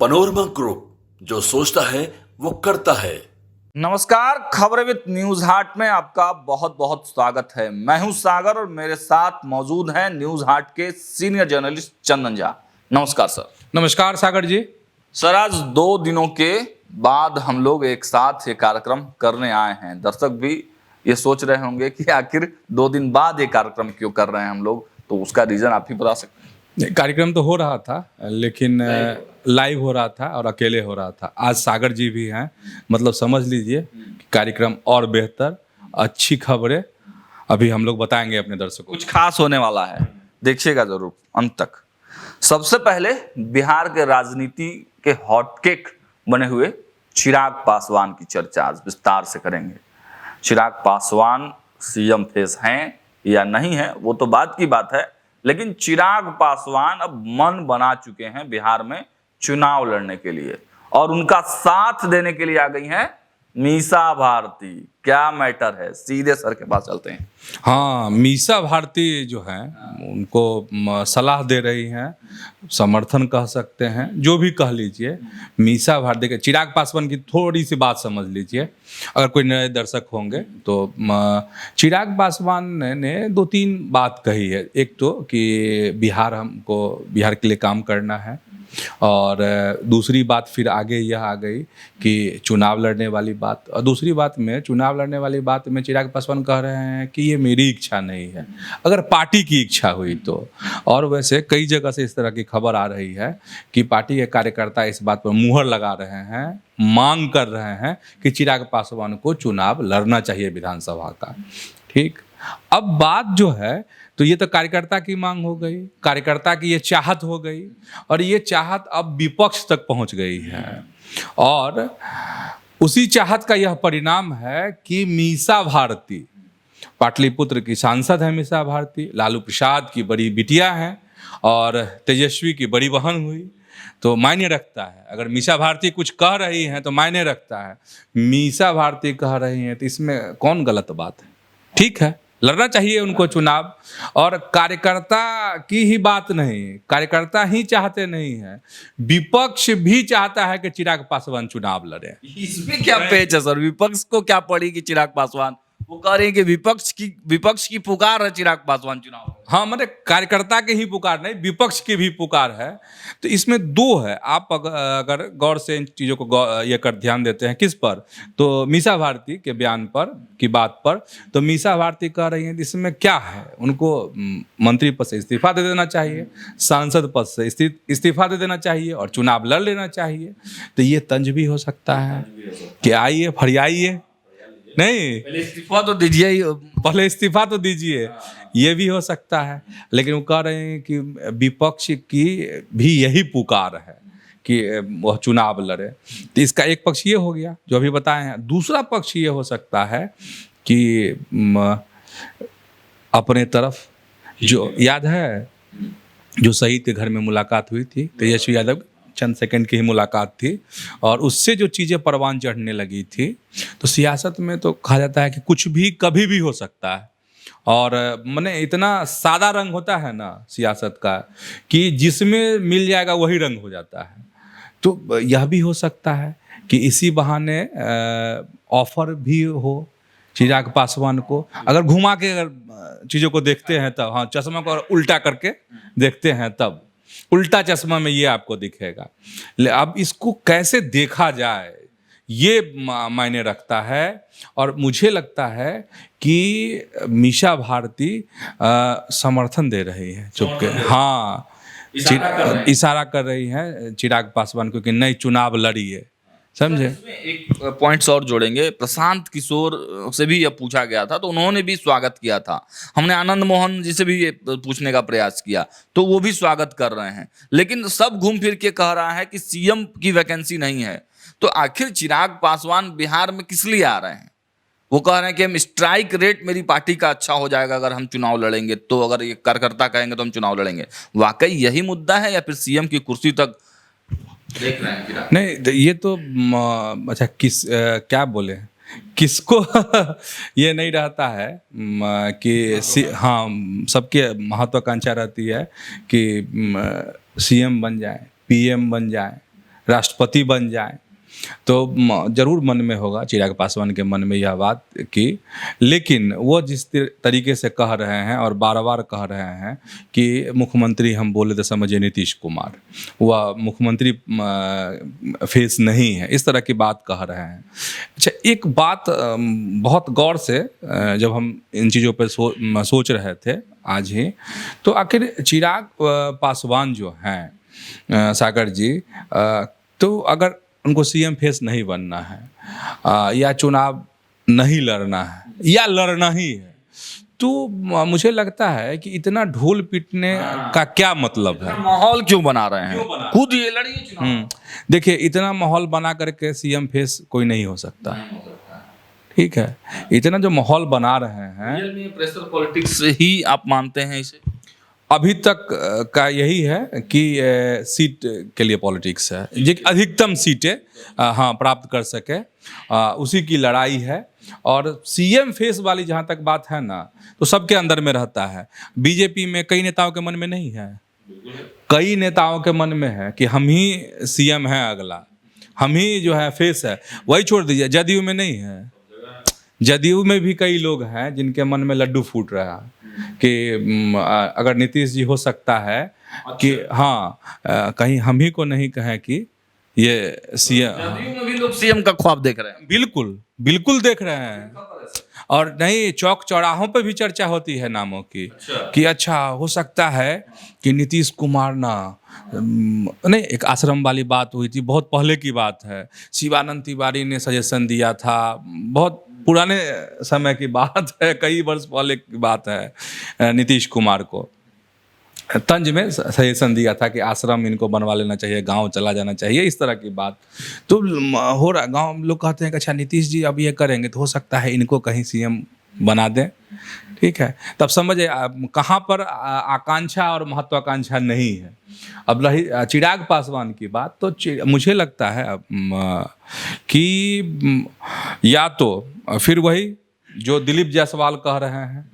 Panorama group, जो सोचता है वो करता है। नमस्कार, खबरें विद न्यूज हाट में आपका बहुत बहुत स्वागत है। मैं हूं सागर और मेरे साथ मौजूद हैं न्यूज हाट के सीनियर जर्नलिस्ट चंदन झा। नमस्कार सर। नमस्कार सागर जी। सर, आज 2 दिनों के बाद हम लोग एक साथ ये कार्यक्रम करने आए हैं। दर्शक भी ये सोच रहे होंगे कि आखिर 2 दिन बाद ये कार्यक्रम क्यों कर रहे हैं हम लोग, तो उसका रीजन आप ही बता सकते हैं। कार्यक्रम तो हो रहा था, लेकिन लाइव हो रहा था और अकेले हो रहा था। आज सागर जी भी हैं, मतलब समझ लीजिए कार्यक्रम और बेहतर, अच्छी खबरें अभी हम लोग बताएंगे अपने दर्शकों को। कुछ खास होने वाला है, देखिएगा जरूर अंत तक। सबसे पहले बिहार के राजनीति के हॉटकेक बने हुए चिराग पासवान की चर्चा आज विस्तार से करेंगे। चिराग पासवान सीएम फेस हैं या नहीं है वो तो बात की बात है, लेकिन चिराग पासवान अब मन बना चुके हैं बिहार में चुनाव लड़ने के लिए, और उनका साथ देने के लिए आ गई हैं मीसा भारती। क्या मैटर है, सीधे सर के पास चलते हैं। हाँ, मीसा भारती जो हैं उनको सलाह दे रही हैं, समर्थन कह सकते हैं, जो भी कह लीजिए। मीसा भारती के चिराग पासवान की थोड़ी सी बात समझ लीजिए, अगर कोई नए दर्शक होंगे तो। चिराग पासवान ने 2-3 बात कही है। एक तो कि बिहार के लिए काम करना है, और दूसरी बात फिर आगे यह आ गई कि चुनाव लड़ने वाली बात। और दूसरी बात में, चुनाव लड़ने वाली बात में चिराग पासवान कह रहे हैं कि ये मेरी इच्छा नहीं है, अगर पार्टी की इच्छा हुई तो। और वैसे कई जगह से इस तरह की खबर आ रही है कि पार्टी के कार्यकर्ता इस बात पर मुहर लगा रहे हैं, मांग कर रहे हैं कि चिराग पासवान को चुनाव लड़ना चाहिए विधानसभा का। ठीक, अब बात जो है तो ये तो कार्यकर्ता की मांग हो गई, कार्यकर्ता की ये चाहत हो गई, और ये चाहत अब विपक्ष तक पहुंच गई है। और उसी चाहत का यह परिणाम है कि मीसा भारती, पाटलिपुत्र की सांसद है मीसा भारती, लालू प्रसाद की बड़ी बिटिया है और तेजस्वी की बड़ी बहन हुई, तो मायने रखता है। अगर मीसा भारती कुछ कह रही हैं तो मायने रखता है। मीसा भारती कह रही हैं तो इसमें कौन गलत बात है? ठीक है, लड़ना चाहिए उनको चुनाव। और कार्यकर्ता की ही बात नहीं, कार्यकर्ता ही चाहते नहीं है, विपक्ष भी चाहता है कि चिराग पासवान चुनाव लड़े। इसमें क्या पेच है सर? विपक्ष को क्या पड़ी कि चिराग पासवान, वो कह रहे हैं कि विपक्ष की पुकार है चिराग पासवान चुनाव। हाँ, मतलब कार्यकर्ता की ही पुकार नहीं, विपक्ष की भी पुकार है। तो इसमें 2 है। आप अगर गौर से इन चीज़ों को ये कर ध्यान देते हैं, किस पर, तो मीसा भारती के बयान पर, की बात पर। तो मीसा भारती कह रही हैं इसमें क्या है, उनको मंत्री पद से इस्तीफा दे देना चाहिए, सांसद पद से इस्तीफा दे देना चाहिए और चुनाव लड़ लेना चाहिए। तो ये तंज भी हो सकता है कि आइए फरियाइए, नहीं पहले इस्तीफा तो दीजिए ही, पहले इस्तीफा तो दीजिए, ये भी हो सकता है। लेकिन वो कह रहे हैं कि विपक्ष की भी यही पुकार है कि वह चुनाव लड़े। तो इसका एक पक्ष ये हो गया जो अभी बताए हैं। दूसरा पक्ष ये हो सकता है कि अपने तरफ जो याद है, जो शहीद के घर में मुलाकात हुई थी तेजस्वी यादव, चंद सेकंड की ही मुलाकात थी, और उससे जो चीज़ें परवान चढ़ने लगी थी। तो सियासत में तो कहा जाता है कि कुछ भी कभी भी हो सकता है, और माने इतना सादा रंग होता है ना सियासत का कि जिसमें मिल जाएगा वही रंग हो जाता है। तो यह भी हो सकता है कि इसी बहाने ऑफर भी हो चिराग पासवान को। अगर घुमा के अगर चीज़ों को देखते हैं तब, हाँ, चश्मा को उल्टा करके देखते हैं तब उल्टा चश्मा में ये आपको दिखेगा। अब इसको कैसे देखा जाए ये मायने रखता है, और मुझे लगता है कि मीसा भारती समर्थन दे रही है चुपके, हाँ, इशारा कर रही है चिराग पासवान को कि नहीं, चुनाव लड़िए, समझे। एक पॉइंट्स और जोड़ेंगे। प्रशांत किशोर से भी यह पूछा गया था तो उन्होंने भी स्वागत किया था। हमने आनंद मोहन जी से भी ये पूछने का प्रयास किया तो वो भी स्वागत कर रहे हैं। लेकिन सब घूम फिर के कह रहा है कि सीएम की वैकेंसी नहीं है। तो आखिर चिराग पासवान बिहार में किस लिए आ रहे हैं? वो कह रहे हैं कि हम स्ट्राइक रेट मेरी पार्टी का अच्छा हो जाएगा अगर हम चुनाव लड़ेंगे, तो अगर ये कार्यकर्ता कहेंगे तो हम चुनाव लड़ेंगे। वाकई यही मुद्दा है या फिर सीएम की कुर्सी तक देख रहे हैं? नहीं, ये तो अच्छा, क्या बोले, किसको ये नहीं रहता है कि हाँ, सबके महत्वाकांक्षा रहती है कि सीएम बन जाए, पीएम बन जाए, राष्ट्रपति बन जाए तो जरूर मन में होगा चिराग पासवान के मन में यह बात कि, लेकिन वो जिस तरीके से कह रहे हैं और बार बार कह रहे हैं कि मुख्यमंत्री हम बोले तो समझिए नीतीश कुमार, वह मुख्यमंत्री फेस नहीं है, इस तरह की बात कह रहे हैं। अच्छा, एक बात बहुत गौर से जब हम इन चीज़ों पर सोच रहे थे आज ही, तो आखिर चिराग पासवान जो हैं सागर जी, तो अगर उनको सीएम फेस नहीं बनना है या चुनाव नहीं लड़ना है या लड़ना ही है, तो मुझे लगता है कि इतना ढोल पीटने का क्या मतलब है? माहौल क्यों बना रहे हैं? खुद ये लड़िए चुनाव। देखिए, इतना माहौल बना करके सीएम फेस कोई नहीं हो सकता, ठीक है। इतना जो माहौल बना रहे हैं, प्रेशर पॉलिटिक्स ही आप मानते हैं इसे? अभी तक का यही है कि सीट के लिए पॉलिटिक्स है, जो अधिकतम सीटें हाँ प्राप्त कर सके, उसी की लड़ाई है। और सीएम फेस वाली जहाँ तक बात है ना, तो सबके अंदर में रहता है। बीजेपी में कई नेताओं के मन में नहीं है, कई नेताओं के मन में है कि हम ही सीएम हैं, अगला हम ही जो है फेस है। वही छोड़ दीजिए, जदयू में नहीं है, जदयू में भी कई लोग हैं जिनके मन में लड्डू फूट रहा है कि अगर नीतीश जी हो सकता है कि हाँ कहीं हम ही को नहीं कहें कि ये सीएम। जदयू में भी लोग सीएम का ख्वाब देख रहे हैं। बिल्कुल बिल्कुल देख रहे हैं, और नहीं, चौक चौराहों पे भी चर्चा होती है नामों की कि अच्छा हो सकता है कि नीतीश कुमार ना नहीं, एक आश्रम वाली बात हुई थी, बहुत पहले की बात है, शिवानंद तिवारी ने सजेशन दिया था, बहुत पुराने समय की बात है, कई वर्ष पहले की बात है। नीतीश कुमार को तंज में सजेशन दिया था कि आश्रम इनको बनवा लेना चाहिए, गांव चला जाना चाहिए, इस तरह की बात तो हो रहा। गांव लोग कहते हैं कि अच्छा नीतीश जी अब ये करेंगे तो हो सकता है इनको कहीं सीएम बना दें, ठीक है। तब समझे कहाँ पर आकांक्षा और महत्वाकांक्षा नहीं है। अब रही चिराग पासवान की बात, तो मुझे लगता है कि या तो फिर वही जो दिलीप जायसवाल कह रहे हैं,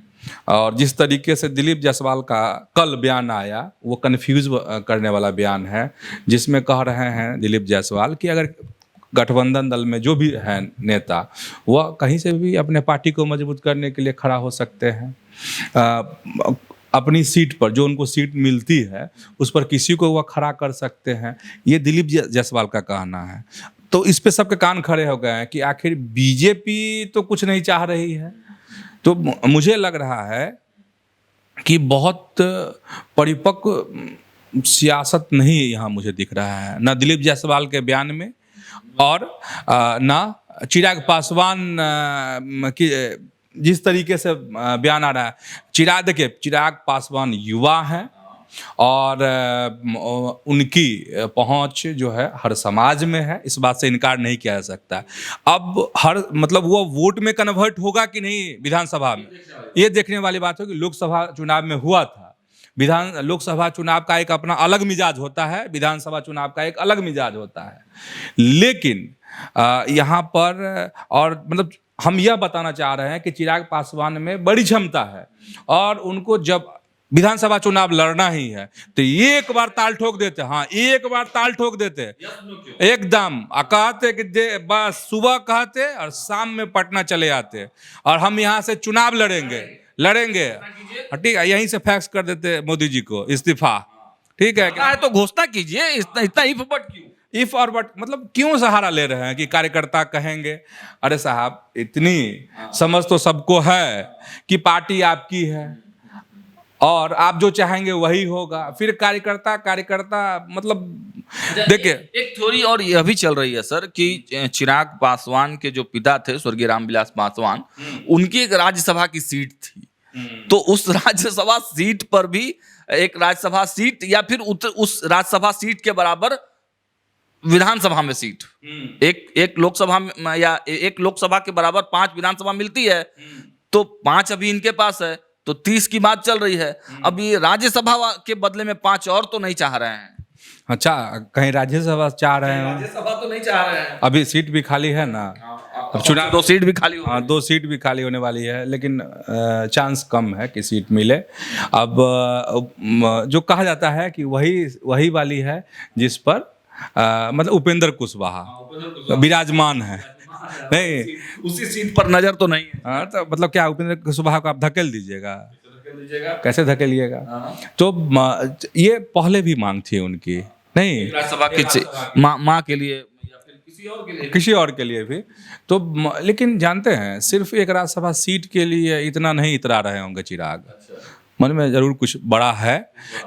और जिस तरीके से दिलीप जायसवाल का कल बयान आया वो कन्फ्यूज करने वाला बयान है, जिसमें कह रहे हैं दिलीप जायसवाल कि अगर गठबंधन दल में जो भी है नेता, वह कहीं से भी अपने पार्टी को मजबूत करने के लिए खड़ा हो सकते हैं, अपनी सीट पर जो उनको सीट मिलती है उस पर किसी को वह खड़ा कर सकते हैं, ये दिलीप जायसवाल का कहना है। तो इस पे सबके कान खड़े हो गए हैं कि आखिर बीजेपी तो कुछ नहीं चाह रही है। तो मुझे लग रहा है कि बहुत परिपक्व सियासत नहीं यहाँ मुझे दिख रहा है, ना दिलीप जायसवाल के बयान में और ना चिराग पासवान की जिस तरीके से बयान आ रहा है। देखिए, चिराग पासवान युवा हैं और उनकी पहुंच जो है हर समाज में है, इस बात से इनकार नहीं किया जा सकता। अब हर मतलब वो वोट में कन्वर्ट होगा कि नहीं विधानसभा में, ये देखने वाली बात है कि लोकसभा चुनाव में हुआ था। लोकसभा चुनाव का एक अपना अलग मिजाज होता है, विधानसभा चुनाव का एक अलग मिजाज होता है। लेकिन यहाँ पर और मतलब हम यह बताना चाह रहे हैं कि चिराग पासवान में बड़ी क्षमता है और उनको जब विधानसभा चुनाव लड़ना ही है तो एक बार ताल ठोक देते, हाँ एक बार ताल ठोक देते एकदम, कहते कि बस सुबह कहते और शाम में पटना चले आते और हम यहाँ से चुनाव लड़ेंगे, ठीक है, यहीं से फैक्स कर देते मोदी जी को इस्तीफा, ठीक है। तो घोषणा कीजिए, इतना इफ बट क्यों? इफ और बट मतलब क्यों सहारा ले रहे हैं कि कार्यकर्ता कहेंगे? अरे साहब, इतनी समझ तो सबको है कि पार्टी आपकी है और आप जो चाहेंगे वही होगा। फिर कार्यकर्ता मतलब देखिए, एक थ्योरी और यह भी चल रही है सर कि चिराग पासवान के जो पिता थे स्वर्गीय रामविलास पासवान, उनकी एक राज्यसभा की सीट थी, तो उस राज्यसभा सीट पर भी एक राज्यसभा सीट या फिर उस राज्यसभा सीट के बराबर विधानसभा में सीट, एक लोकसभा में या एक लोकसभा के बराबर 5 विधानसभा मिलती है, तो 5 अभी इनके पास है, तो 30 की बात चल रही है। अब ये राज्यसभा के बदले में 5 और तो नहीं चाह रहे हैं। अच्छा, कहीं राज्यसभा चाह रहे हैं? राज्यसभा तो नहीं चाह रहे हैं, अभी सीट भी खाली है ना, अब चुनाव 2 सीट भी खाली हो, 2 सीट भी खाली होने वाली है, लेकिन चांस कम है कि सीट मिले। अब जो कहा जाता है कि वही वाली है जिस पर मतलब उपेंद्र कुशवाहा विराजमान है। नहीं, उसी सीट पर नजर तो नहीं है। हाँ, तो मतलब क्या उपेंद्र कुशवाहा को आप धकेल दीजिएगा? कैसे धकेलिएगा? तो ये पहले भी मांग थी उनकी, नहीं राज्यसभा की माँ के लिए या फिर किसी और के लिए भी। तो लेकिन जानते हैं, सिर्फ एक राज्यसभा सीट के लिए इतना नहीं इतरा रहे होंगे चिराग। मन में जरूर कुछ बड़ा है,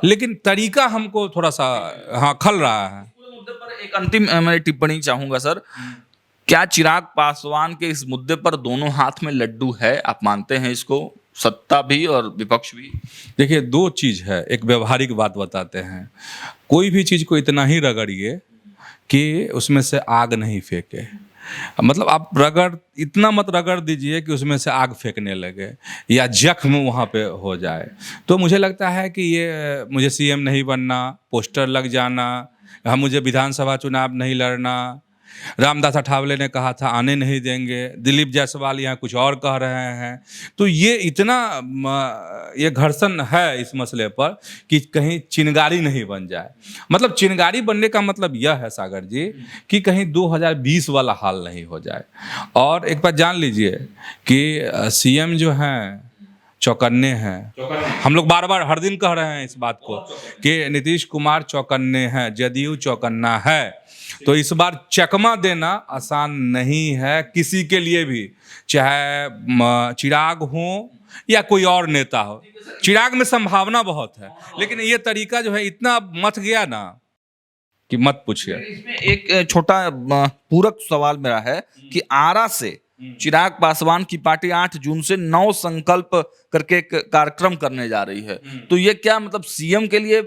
लेकिन तरीका हमको थोड़ा सा खल रहा है। पूरे मुद्दे पर एक अंतिम मैं टिप्पणी चाहूंगा सर। क्या चिराग पासवान के इस मुद्दे पर दोनों हाथ में लड्डू है? आप मानते हैं इसको, सत्ता भी और विपक्ष भी? देखिए, दो चीज है, एक व्यवहारिक बात बताते हैं। कोई भी चीज को इतना ही रगड़िए कि उसमें से आग नहीं फेंके। मतलब आप इतना मत रगड़ दीजिए कि उसमें से आग फेंकने लगे या जख्म वहाँ पे हो जाए। तो मुझे लगता है कि ये मुझे सीएम नहीं बनना, पोस्टर लग जाना, हम मुझे विधानसभा चुनाव नहीं लड़ना, रामदास अठावले ने कहा था आने नहीं देंगे, दिलीप जायसवाल यहाँ कुछ और कह रहे हैं। तो ये इतना ये घर्षण है इस मसले पर कि कहीं चिनगारी नहीं बन जाए। मतलब चिनगारी बनने का मतलब यह है सागर जी कि कहीं 2020 वाला हाल नहीं हो जाए। और एक बात जान लीजिए कि सीएम जो हैं चौकन्ने हैं। हम लोग बार बार हर दिन कह रहे हैं इस बात को कि नीतीश कुमार चौकन्ने हैं, जदयू चौकन्ना है। तो इस बार चकमा देना आसान नहीं है किसी के लिए भी, चाहे चिराग हो या कोई और नेता हो। चिराग में संभावना बहुत है, लेकिन ये तरीका जो है इतना मत गया ना कि मत पूछिए। इसमें एक छोटा पूरक सवाल मेरा है कि आरा से चिराग पासवान की पार्टी 8 जून से 9 संकल्प करके एक कार्यक्रम करने जा रही है। तो ये क्या मतलब सीएम के लिए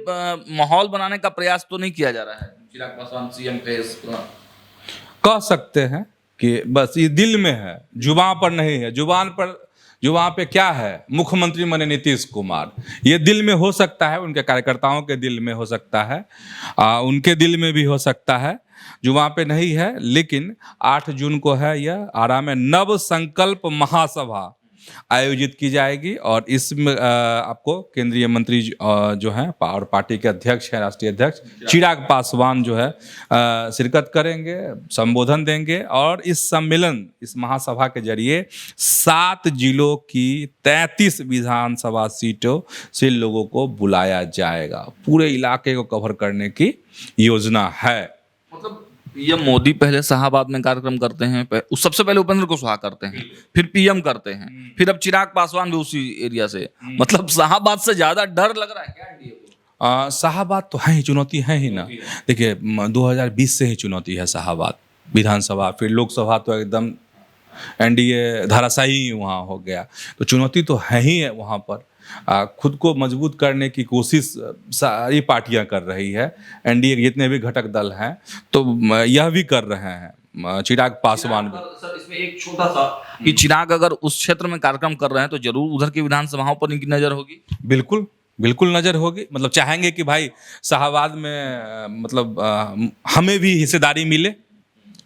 माहौल बनाने का प्रयास तो नहीं किया जा रहा है? चिराग पासवान सीएम फेस कह सकते हैं कि बस ये दिल में है, जुबान पर नहीं है। जुबान पे क्या है? मुख्यमंत्री बने नीतीश कुमार। ये दिल में हो सकता है, उनके कार्यकर्ताओं के दिल में हो सकता है, उनके दिल में भी हो सकता है, जुबान पे नहीं है। लेकिन 8 जून को है यह आरा में नव संकल्प महासभा आयोजित की जाएगी और इसमें आपको केंद्रीय मंत्री जो हैं और पार्टी के अध्यक्ष हैं, राष्ट्रीय अध्यक्ष चिराग पासवान जो है शिरकत करेंगे, संबोधन देंगे। और इस सम्मेलन, इस महासभा के जरिए 7 जिलों की 33 विधानसभा सीटों से लोगों को बुलाया जाएगा। पूरे इलाके को कवर करने की योजना है। मतलब पीएम मोदी पहले शाहबाद में कार्यक्रम करते हैं, सबसे पहले उपेंद्र कुशवाहा करते हैं, फिर पीएम करते हैं, फिर अब चिराग पासवान भी उसी एरिया से। मतलब शाहबाद से ज्यादा डर लग रहा है क्या इंडिया को? शाहबाद तो है ही, चुनौती है ही ना। देखिए 2020 से ही चुनौती है शाहबाद विधानसभा, फिर लोकसभा तो एकदम एनडीए धाराशाही वहाँ हो गया। तो चुनौती तो है ही है वहाँ पर। खुद को मजबूत करने की कोशिश सारी पार्टियां कर रही है, एनडीए के जितने भी घटक दल हैं तो यह भी कर रहे हैं, चिराग पासवान भी। सर इसमें एक छोटा सा कि चिराग अगर उस क्षेत्र में कार्यक्रम कर रहे हैं तो जरूर उधर की विधानसभाओं पर इनकी नजर होगी। बिल्कुल बिल्कुल नजर होगी। मतलब चाहेंगे कि भाई शाहबाद में मतलब हमें भी हिस्सेदारी मिले,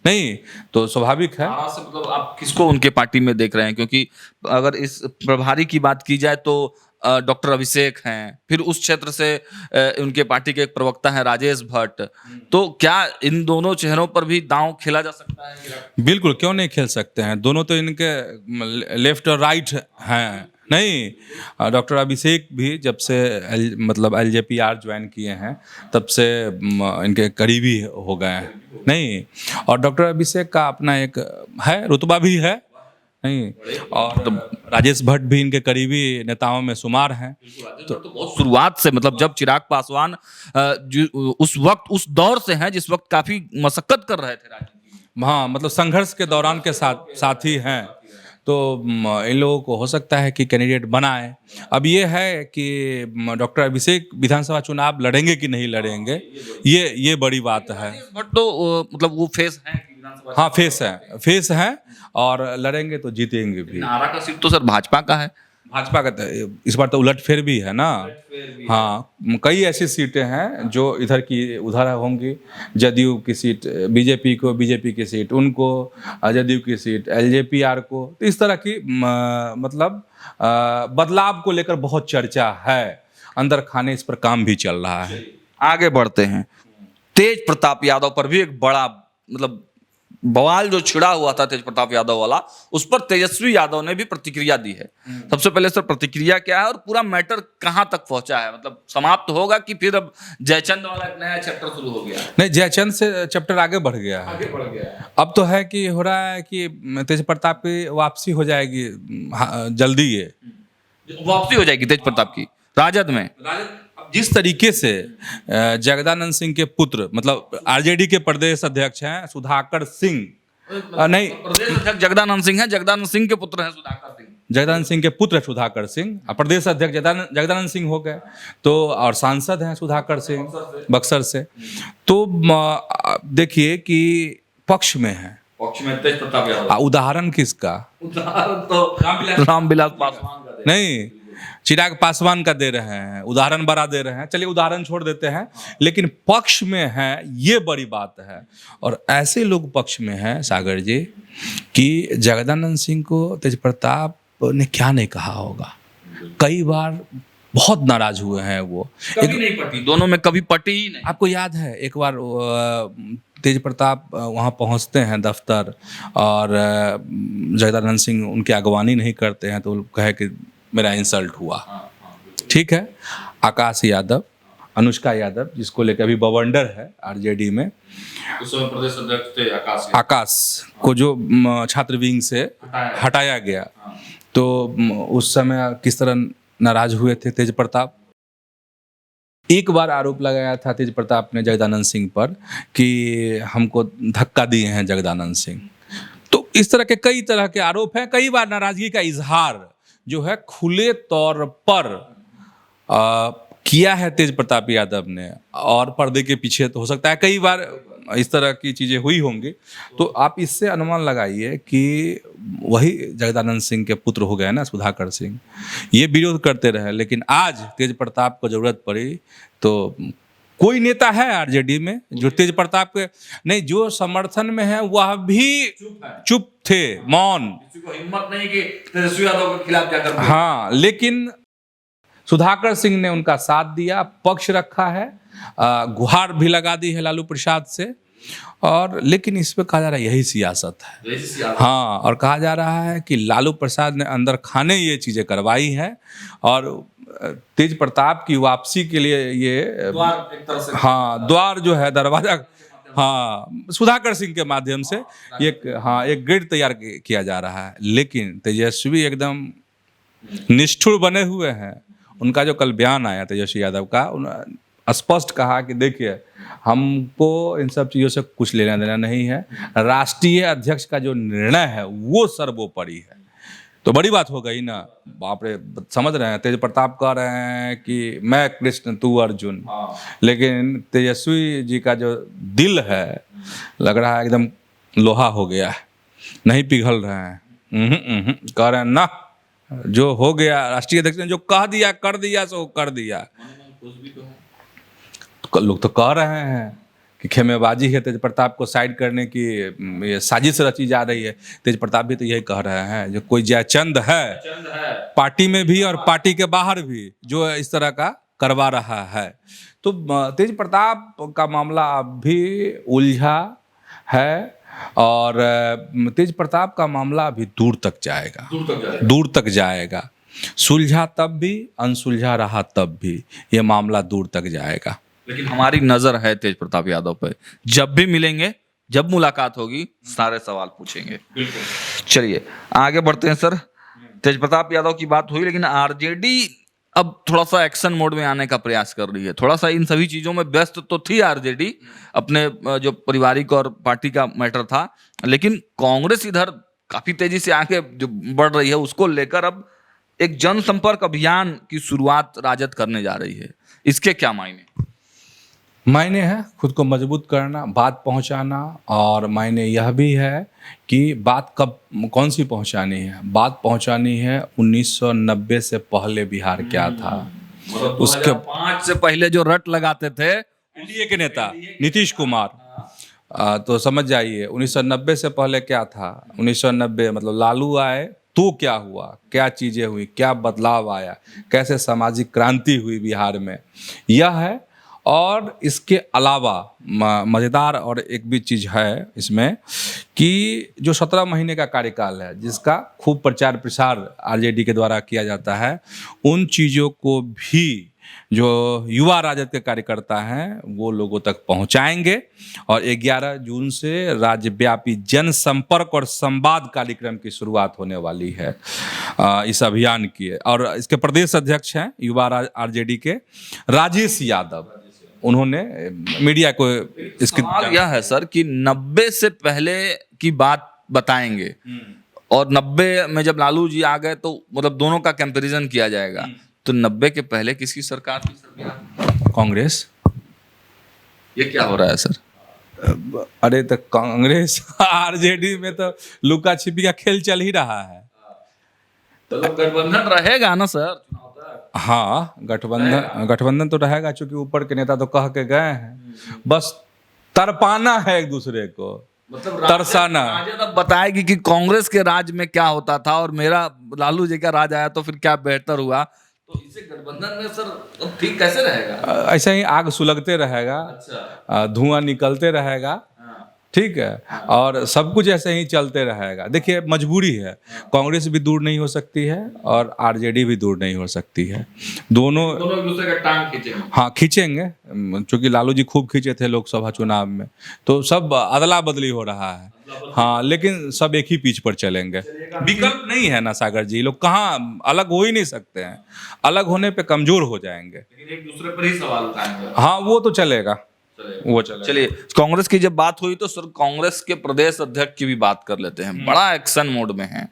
नहीं तो स्वाभाविक है। से मतलब आप किसको उनके पार्टी में देख रहे हैं? क्योंकि अगर इस प्रभारी की बात की जाए तो डॉक्टर अभिषेक हैं, फिर उस क्षेत्र से उनके पार्टी के एक प्रवक्ता हैं राजेश भट्ट। तो क्या इन दोनों चेहरों पर भी दांव खेला जा सकता है? बिल्कुल, क्यों नहीं खेल सकते हैं। दोनों तो इनके लेफ्ट और राइट हैं। नहीं, डॉक्टर अभिषेक भी जब से मतलब एलजेपीआर ज्वाइन किए हैं तब से इनके करीबी हो गए हैं। नहीं, और डॉक्टर अभिषेक का अपना एक है रुतबा भी है, नहीं, और राजेश भट्ट भी इनके करीबी नेताओं में शुमार हैं। तो बहुत शुरुआत से मतलब जब चिराग पासवान उस वक्त उस दौर से हैं जिस वक्त काफी मशक्कत कर रहे थे राजनीति। हाँ, मतलब संघर्ष के दौरान के साथी हैं। तो इन लोगों को हो सकता है कि कैंडिडेट बनाए। अब ये है कि डॉक्टर अभिषेक विधानसभा चुनाव लड़ेंगे कि नहीं लड़ेंगे, ये बड़ी बात है। बट तो मतलब वो फेस है, हाँ फेस है और लड़ेंगे तो जीतेंगे भी। आरा का सीट तो सर भाजपा का है। भाजपा का इस बार तो उलटफेर भी है ना। हाँ, कई ऐसी सीटें हैं जो इधर की उधर होंगी। जदयू की सीट बीजेपी को, बीजेपी की सीट उनको, जदयू की सीट एलजेपीआर को। तो इस तरह की मतलब बदलाव को लेकर बहुत चर्चा है। अंदर खाने इस पर काम भी चल रहा है। आगे बढ़ते हैं। तेज प्रताप यादव पर भी एक बड़ा मतलब बवाल जो छिड़ा हुआ था तेज प्रताप यादव वाला, उस पर तेजस्वी यादव ने भी प्रतिक्रिया दी है। सबसे पहले सर प्रतिक्रिया क्या है और पूरा मैटर कहां तक पहुंचा है, मतलब समाप्त होगा कि फिर अब जयचंद वाला एक नया चैप्टर शुरू हो गया? नहीं, जयचंद से चैप्टर आगे बढ़ गया है। आगे बढ़ गया है। अब तो है कि हो रहा है कि तेज प्रताप की वापसी हो जाएगी जल्दी। ये वापसी हो जाएगी तेज प्रताप की राजद में। जिस तरीके से जगदानंद सिंह के पुत्र, मतलब आरजेडी के प्रदेश अध्यक्ष हैं सुधाकर सिंह, नहीं प्रदेश अध्यक्ष जगदानंद सिंह है, जगदानंद सिंह के पुत्र हैं सुधाकर सिंह। जगदानंद सिंह के पुत्र सुधाकर सिंह, प्रदेश अध्यक्ष जगदानंद सिंह हो गए, तो और सांसद हैं सुधाकर सिंह बक्सर से। तो देखिए कि पक्ष में है, पक्ष में तेज प्रताप यादव। उदाहरण किसका? उदाहरण तो रामविलास पासवान का दे। नहीं, चिराग पासवान का दे रहे हैं, उदाहरण बड़ा दे रहे हैं। चलिए उदाहरण छोड़ देते हैं, लेकिन पक्ष में है, ये बड़ी बात है। और ऐसे लोग पक्ष में हैं सागर जी कि जगदानंद सिंह को तेज प्रताप ने क्या नहीं कहा होगा। कई बार बहुत नाराज हुए हैं वो, कभी नहीं पटी, दोनों में कभी पटी ही नहीं। आपको याद है एक बार तेज प्रताप वहाँ पहुँचते हैं दफ्तर, और जगदानंद सिंह उनकी अगवानी नहीं करते हैं, तो कहे कि मेरा इंसल्ट हुआ। ठीक है, आकाश यादव, अनुष्का यादव, जिसको लेकर अभी बवंडर है आरजेडी में, उस समय प्रदेश अध्यक्ष थे आकाश को जो छात्र विंग से हटाया गया, तो उस समय किस तरह नाराज हुए थे तेज प्रताप। एक बार आरोप लगाया था तेज प्रताप ने जगदानंद सिंह पर कि हमको धक्का दिए हैं जगदानंद सिंह। तो इस तरह के कई तरह के आरोप हैं। कई बार नाराजगी का इजहार जो है खुले तौर पर किया है तेज प्रताप यादव ने, और पर्दे के पीछे तो हो सकता है कई बार इस तरह की चीजें हुई होंगी। तो आप इससे अनुमान लगाइए कि वही जगदानंद सिंह के पुत्र हो गए ना सुधाकर सिंह, ये विरोध करते रहे, लेकिन आज तेज प्रताप को जरूरत पड़ी तो कोई नेता है आरजेडी में जो तेज प्रताप के नहीं, जो समर्थन में है वह भी चुप थे, मौन, किसी को हिम्मत नहीं कि तेजस्वी यादव के खिलाफ जाकर। हाँ, लेकिन सुधाकर सिंह ने उनका साथ दिया, पक्ष रखा है, गुहार भी लगा दी है लालू प्रसाद से। और लेकिन इस पे कहा जा रहा है यही सियासत है। हाँ, और कहा जा रहा है कि लालू प्रसाद ने अंदर खाने ये चीजें करवाई हैं, और तेज प्रताप की वापसी के लिए ये द्वार एक तरह से, हाँ, द्वार जो है, दरवाजा, हाँ, सुधाकर सिंह के माध्यम से एक गेट तैयार किया जा रहा है। लेकिन तेजस्वी एकदम निष्ठुर बने हुए हैं। उनका जो कल बयान आया तेजस्वी यादव का, उन्होंने स्पष्ट कहा कि देखिए हमको इन सब चीज़ों से कुछ लेना देना नहीं है, राष्ट्रीय अध्यक्ष का जो निर्णय है वो सर्वोपरि है। तो बड़ी बात हो गई ना, बाप रे, समझ रहे हैं। तेज प्रताप कह रहे हैं कि मैं कृष्ण तू अर्जुन, लेकिन तेजस्वी जी का जो दिल है लग रहा है एकदम लोहा हो गया है, नहीं पिघल रहे हैं। कह रहे हैं ना, जो हो गया राष्ट्रीय अध्यक्ष ने जो कह दिया कर दिया, सो कर दिया। लोग तो कह रहे हैं कि खेमेबाजी है, तेज प्रताप को साइड करने की ये साजिश रची जा रही है। तेज प्रताप भी तो यही कह रहे हैं, जो कोई जयचंद है पार्टी में भी और पार्टी के बाहर भी जो इस तरह का करवा रहा है। तो तेज प्रताप का मामला अब भी उलझा है, और तेज प्रताप का मामला अभी दूर तक जाएगा। सुलझा तब भी, अनसुलझा रहा तब भी, ये मामला दूर तक जाएगा। लेकिन हमारी नजर है तेज प्रताप यादव पे, जब भी मिलेंगे, जब मुलाकात होगी, सारे सवाल पूछेंगे। चलिए आगे बढ़ते हैं सर। तेज प्रताप यादव की बात हुई, लेकिन आरजेडी अब थोड़ा सा एक्शन मोड में आने का प्रयास कर रही है। थोड़ा सा इन सभी चीजों में व्यस्त तो थी आरजेडी, अपने जो पारिवारिक और पार्टी का मैटर था, लेकिन कांग्रेस इधर काफी तेजी से आगे जो बढ़ रही है, उसको लेकर अब एक जनसंपर्क अभियान की शुरुआत राजद करने जा रही है। इसके क्या मायने है? खुद को मजबूत करना, बात पहुंचाना, और मायने यह भी है कि बात कब कौन सी पहुंचानी है। बात पहुंचानी है 1990 से पहले बिहार क्या था, उसके 5 से पहले जो रट लगाते थे एनडीए के नेता नीतीश कुमार, तो समझ जाइए 1990 से पहले क्या था। 1990 मतलब लालू आए तो क्या हुआ, क्या चीज़ें हुई, क्या बदलाव आया, कैसे सामाजिक क्रांति हुई बिहार में, यह है। और इसके अलावा मज़ेदार और एक भी चीज़ है इसमें कि जो 17 महीने का कार्यकाल है जिसका खूब प्रचार प्रसार आरजेडी के द्वारा किया जाता है, उन चीज़ों को भी जो युवा राजद के कार्यकर्ता हैं वो लोगों तक पहुंचाएंगे और 11 जून से राज्यव्यापी जनसंपर्क और संवाद कार्यक्रम की शुरुआत होने वाली है इस अभियान की। और इसके प्रदेश अध्यक्ष हैं युवा आरजेडी के राजेश यादव। उन्होंने मीडिया को इसकी सवाल यह है सर कि 90 से पहले की बात बताएंगे और 90 में जब लालू जी आ गए तो मतलब दोनों का कंपैरिजन किया जाएगा, तो 90 के पहले किसकी सरकार थी सर बिहार? कांग्रेस। ये क्या हो रहा है सर? अरे तो कांग्रेस आरजेडी में तो लुका छिपी का खेल चल ही रहा है। तो गठबंधन रहेगा ना सर? हाँ, गठबंधन तो रहेगा, चूंकि ऊपर के नेता तो कह के गए हैं, बस तरपाना है एक दूसरे को, मतलब तरसाना। राजद अब बताएगी कि कांग्रेस के राज में क्या होता था और मेरा लालू जी का राज आया तो फिर क्या बेहतर हुआ, तो इसे गठबंधन में सर ठीक कैसे रहेगा? ऐसा ही आग सुलगते रहेगा। अच्छा। धुआं निकलते रहेगा, ठीक है, और सब कुछ ऐसे ही चलते रहेगा। देखिए मजबूरी है, कांग्रेस भी दूर नहीं हो सकती है और आरजेडी भी दूर नहीं हो सकती है। दोनों एक दूसरे का टांग खींचेंगे। हाँ खींचेंगे, क्योंकि लालू जी खूब खींचे थे लोकसभा चुनाव में, तो सब अदला बदली हो रहा है। हाँ, लेकिन सब एक ही पिच पर चलेंगे। विकल्प नहीं है ना सागर जी, लोग कहाँ अलग हो ही नहीं सकते हैं, अलग होने पे कमजोर हो जाएंगे। लेकिन एक दूसरे पर ही सवाल उठाएंगे। हाँ वो तो चलेगा, वो चलेगा। चलिए, कांग्रेस की जब बात हुई तो सर कांग्रेस के प्रदेश अध्यक्ष की भी बात कर लेते हैं। बड़ा एक्शन मोड में है,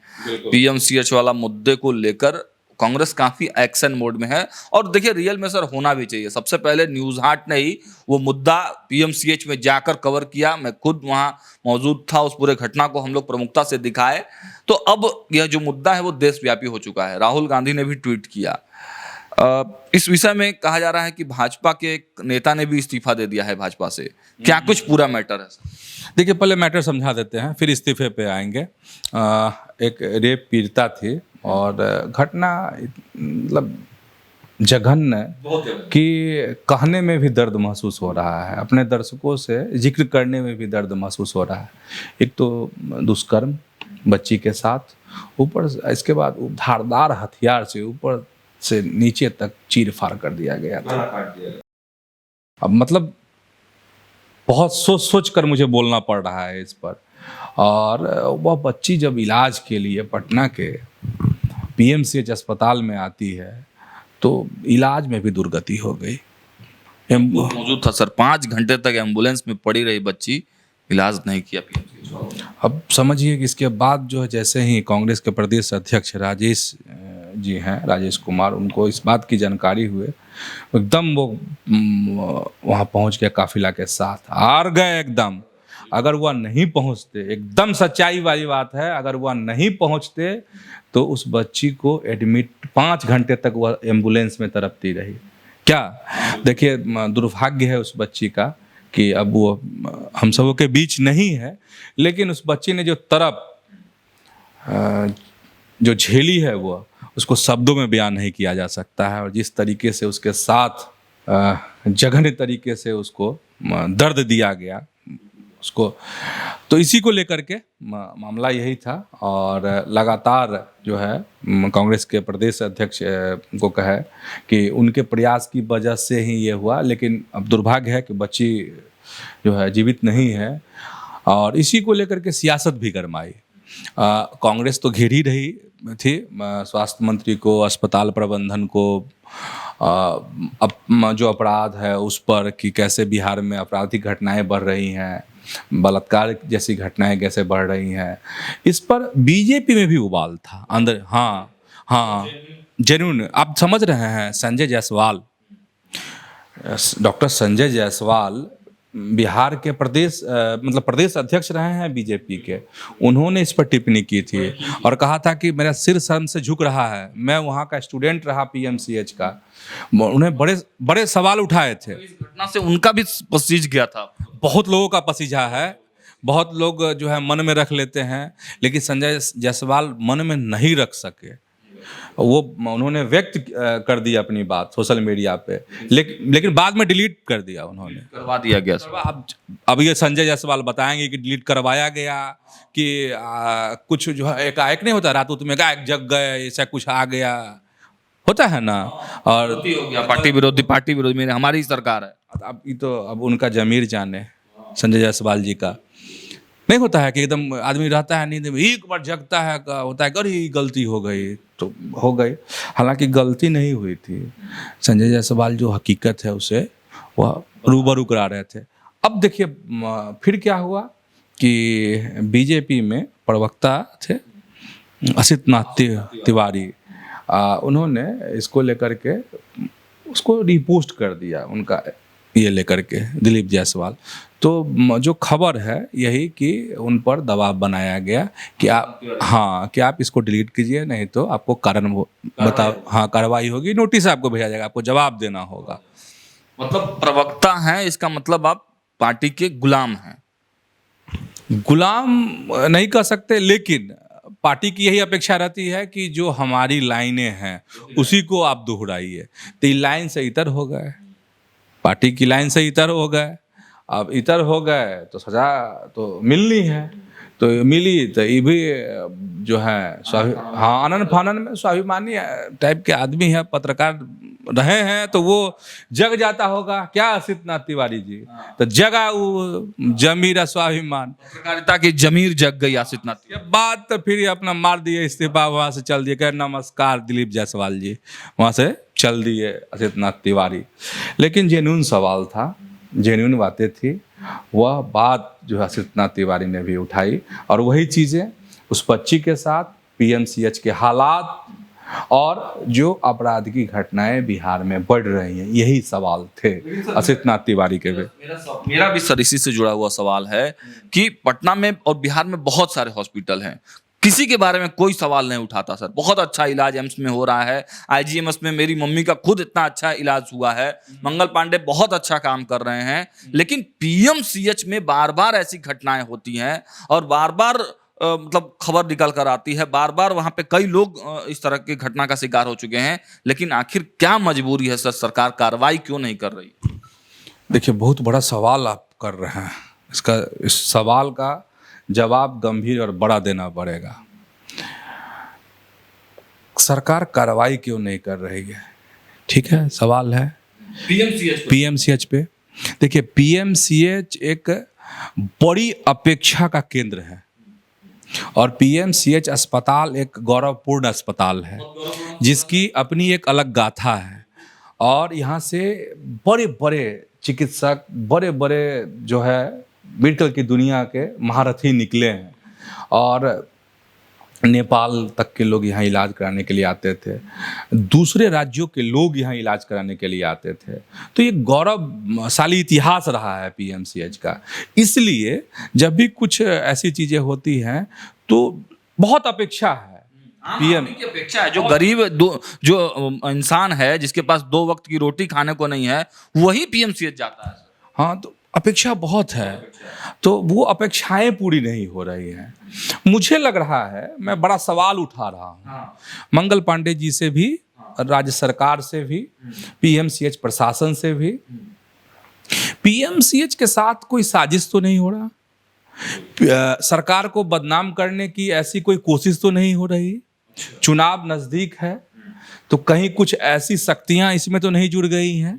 पीएमसीएच वाला मुद्दे को लेकर कांग्रेस काफी एक्शन मोड में है। और देखिए रियल में सर होना भी चाहिए। सबसे पहले न्यूज हाट ने ही वो मुद्दा पीएमसीएच में जाकर कवर किया, मैं खुद वहां मौजूद था, उस पूरे घटना को हम लोग प्रमुखता से दिखाए। तो अब यह जो मुद्दा है वो देशव्यापी हो चुका है। राहुल गांधी ने भी ट्वीट किया। इस विषय में कहा जा रहा है कि भाजपा के एक नेता ने भी इस्तीफा दे दिया है भाजपा से। क्या कुछ पूरा मैटर है? देखिए पहले मैटर समझा देते हैं, फिर इस्तीफे पे आएंगे। एक रेप पीड़िता थी और घटना मतलब जघन्य कि कहने में भी दर्द महसूस हो रहा है, अपने दर्शकों से जिक्र करने में भी दर्द महसूस हो रहा है। एक तो दुष्कर्म बच्ची के साथ, ऊपर इसके बाद धारदार हथियार से ऊपर से नीचे तक चीर फाड़ कर दिया गया था। अब मतलब बहुत सोच कर मुझे बोलना पड़ रहा है इस पर। और वह बच्ची जब इलाज के लिए पटना के पीएमसीएच अस्पताल में आती है तो इलाज में भी दुर्गति हो गई। मौजूद था सर, 5 घंटे तक एम्बुलेंस में पड़ी रही बच्ची, इलाज नहीं किया पीएमसीएच। अब समझिए कि इसके बाद जो है, जैसे ही कांग्रेस के प्रदेश अध्यक्ष राजेश जी हैं, राजेश कुमार, उनको इस बात की जानकारी हुए, एकदम वो वहाँ पहुँच गया काफिला के साथ, हार गए एकदम। अगर वह नहीं पहुँचते, एकदम सच्चाई वाली बात है, अगर वह नहीं पहुँचते तो उस बच्ची को एडमिट 5 घंटे तक वह एम्बुलेंस में तड़पती रही। क्या देखिए दुर्भाग्य है उस बच्ची का कि अब वो हम सबों के बीच नहीं है, लेकिन उस बच्ची ने जो तड़प जो झेली है वो उसको शब्दों में बयान नहीं किया जा सकता है। और जिस तरीके से उसके साथ जघन्य तरीके से उसको दर्द दिया गया उसको, तो इसी को लेकर के मामला यही था। और लगातार जो है कांग्रेस के प्रदेश अध्यक्ष को कहे कि उनके प्रयास की वजह से ही ये हुआ, लेकिन अब दुर्भाग्य है कि बच्ची जो है जीवित नहीं है। और इसी को लेकर के सियासत भी गरमाई। कांग्रेस तो घेर ही रही थी स्वास्थ्य मंत्री को, अस्पताल प्रबंधन को, जो अपराध है उस पर कि कैसे बिहार में आपराधिक घटनाएं बढ़ रही हैं, बलात्कार जैसी घटनाएं कैसे बढ़ रही हैं, इस पर बीजेपी में भी उबाल था अंदर। हाँ जेन्युइन आप समझ रहे हैं। संजय जायसवाल, डॉक्टर संजय जायसवाल बिहार के प्रदेश मतलब प्रदेश अध्यक्ष रहे हैं बीजेपी के, उन्होंने इस पर टिप्पणी की थी और कहा था कि मेरा सिर शर्म से झुक रहा है, मैं वहाँ का स्टूडेंट रहा पीएमसीएच का। उन्हें बड़े बड़े सवाल उठाए थे। इस घटना से उनका भी पसीज गया था। बहुत लोगों का पसीजा है, बहुत लोग जो है मन में रख लेते हैं, लेकिन संजय जायसवाल मन में नहीं रख सके। वो उन्होंने व्यक्त कर दी अपनी बात सोशल मीडिया पे, लेकिन बाद में डिलीट कर दिया उन्होंने। करवा दिया गया सर। अब ये संजय जायसवाल बताएंगे कि डिलीट करवाया गया कि कुछ जो है एकाएक नहीं होता, रातों में एकाएक जग गए, ऐसा कुछ आ गया, होता है ना। और हो गया पार्टी विरोधी मेरे हमारी ही सरकार है। अब ये तो अब उनका जमीर जाने, संजय जायसवाल जी का नहीं होता है कि एकदम आदमी रहता है नींद में, एक बार जगता है, होता है कि अरे गलती हो गई तो हो गई। हालांकि गलती नहीं हुई थी, संजय जायसवाल जो हकीकत है उसे वह रूबरू करा रहे थे। अब देखिए फिर क्या हुआ कि बीजेपी में प्रवक्ता थे असित नाथ तिवारी, उन्होंने इसको लेकर के उसको रिपोस्ट कर दिया, उनका ये लेकर के दिलीप जायसवाल। तो जो खबर है यही कि उन पर दबाव बनाया गया कि आप इसको डिलीट कीजिए, नहीं तो आपको कारण बताओ, हाँ कार्रवाई होगी, नोटिस आपको भेजा जाएगा, आपको जवाब देना होगा। मतलब प्रवक्ता हैं, इसका मतलब आप पार्टी के गुलाम हैं। गुलाम नहीं कह सकते, लेकिन पार्टी की यही अपेक्षा रहती है कि जो हमारी लाइनें हैं उसी को आप दोहराइए। तो ये लाइन से इतर हो गए, पार्टी की लाइन से इतर हो गए। अब इतर हो गए तो सजा तो मिलनी है, तो मिली तो ये भी जो है आनन फानन में स्वाभिमानी टाइप के आदमी है, पत्रकार रहे हैं, तो वो जग जाता होगा क्या असित नाथ तिवारी जी, तो जगा वो जमीर स्वाभिमान, पत्रकारिता की जमीर जग गई असित नाथ। ये बात तो फिर अपना मार दिए इस्तीफा, वहाँ से चल दिए, कह नमस्कार दिलीप जायसवाल जी, वहाँ से चल दिए असित नाथ तिवारी। लेकिन जेन्युइन सवाल था, जेन्युइन बातें थी, वह बात जो है असित नाथ तिवारी ने भी उठाई, और वही चीज़ें उस बच्ची के साथ पीएमसीएच के हालात और जो अपराध की घटनाएं बिहार में बढ़ रही हैं, यही सवाल थे असित नाथ तिवारी के भी। मेरा भी सर इसी से जुड़ा हुआ सवाल है कि पटना में और बिहार में बहुत सारे हॉस्पिटल हैं, किसी के बारे में कोई सवाल नहीं उठाता सर। बहुत अच्छा इलाज एम्स में हो रहा है, आईजीएमएस में मेरी मम्मी का खुद इतना अच्छा इलाज हुआ है, मंगल पांडे बहुत अच्छा काम कर रहे हैं, लेकिन पीएमसीएच में बार बार ऐसी घटनाएं होती हैं और बार बार मतलब खबर निकल कर आती है, बार बार वहां पे कई लोग इस तरह की घटना का शिकार हो चुके हैं। लेकिन आखिर क्या मजबूरी है सर, सरकार कार्रवाई क्यों नहीं कर रही? देखिए बहुत बड़ा सवाल आप कर रहे हैं, इस सवाल का जवाब गंभीर और बड़ा देना पड़ेगा। सरकार कार्रवाई क्यों नहीं कर रही है? ठीक है, सवाल है पीएमसीएच पे। देखिए पीएमसीएच एक बड़ी अपेक्षा का केंद्र है और पीएमसीएच अस्पताल एक गौरवपूर्ण अस्पताल है जिसकी अपनी एक अलग गाथा है, और यहाँ से बड़े बड़े चिकित्सक, बड़े बड़े जो है मेडिकल की दुनिया के महारथी निकले हैं, और नेपाल तक के लोग यहाँ इलाज कराने के लिए आते थे, दूसरे राज्यों के लोग यहाँ इलाज कराने के लिए आते थे। तो ये गौरवशाली इतिहास रहा है पीएमसीएच का। इसलिए जब भी कुछ ऐसी चीज़ें होती हैं तो बहुत अपेक्षा है, पीएम की अपेक्षा है। जो गरीब जो इंसान है जिसके पास 2 वक्त की रोटी खाने को नहीं है, वही पीएमसीएच जाता है। हाँ, तो अपेक्षा बहुत है, तो वो अपेक्षाएं पूरी नहीं हो रही हैं। मुझे लग रहा है, मैं बड़ा सवाल उठा रहा हूँ मंगल पांडे जी से भी, राज्य सरकार से भी, पीएमसीएच प्रशासन से भी। पीएमसीएच के साथ कोई साजिश तो नहीं हो रहा? सरकार को बदनाम करने की ऐसी कोई कोशिश तो नहीं हो रही? चुनाव नजदीक है तो कहीं कुछ ऐसी शक्तियां इसमें तो नहीं जुड़ गई हैं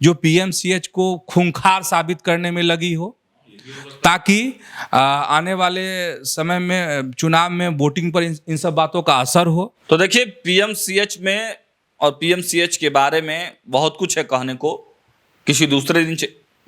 जो पीएमसीएच को खूंखार साबित करने में लगी हो, ताकि आने वाले समय में चुनाव में वोटिंग पर इन सब बातों का असर हो। तो देखिए पीएमसीएच में और पीएमसीएच के बारे में बहुत कुछ है कहने को। किसी दूसरे दिन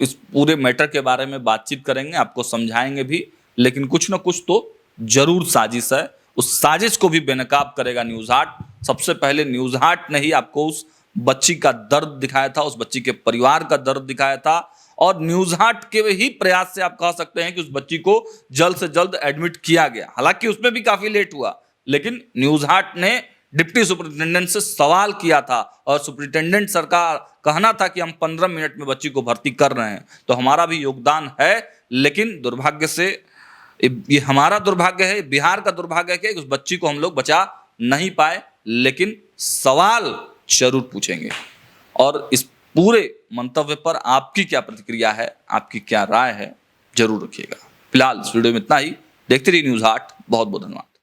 इस पूरे मैटर के बारे में बातचीत करेंगे, आपको समझाएंगे भी, लेकिन कुछ ना कुछ तो जरूर साजिश है। उस साजिश को भी बेनकाब करेगा न्यूज़ हाट। सबसे पहले न्यूज़ हाट ने ही आपको उस बच्ची का दर्द दिखाया था, उस बच्ची के परिवार का दर्द दिखाया था, और न्यूज़ हाट के ही प्रयास से आप कह सकते हैं कि उस बच्ची को जल्द से जल्द एडमिट किया गया। हालांकि उसमें भी काफी लेट हुआ, लेकिन न्यूज़ हाट ने डिप्टी सुपरिटेंडेंट से सवाल किया था और सुपरिटेंडेंट सर का कहना था कि हम 15 मिनट में बच्ची को भर्ती कर रहे हैं। तो हमारा भी योगदान है, लेकिन दुर्भाग्य से ये हमारा दुर्भाग्य है, बिहार का दुर्भाग्य है कि उस बच्ची को हम लोग बचा नहीं पाए। लेकिन सवाल जरूर पूछेंगे। और इस पूरे मंतव्य पर आपकी क्या प्रतिक्रिया है, आपकी क्या राय है, जरूर रखिएगा। फिलहाल इस वीडियो में इतना ही। देखते रहिए न्यूज़ 8। बहुत बहुत धन्यवाद।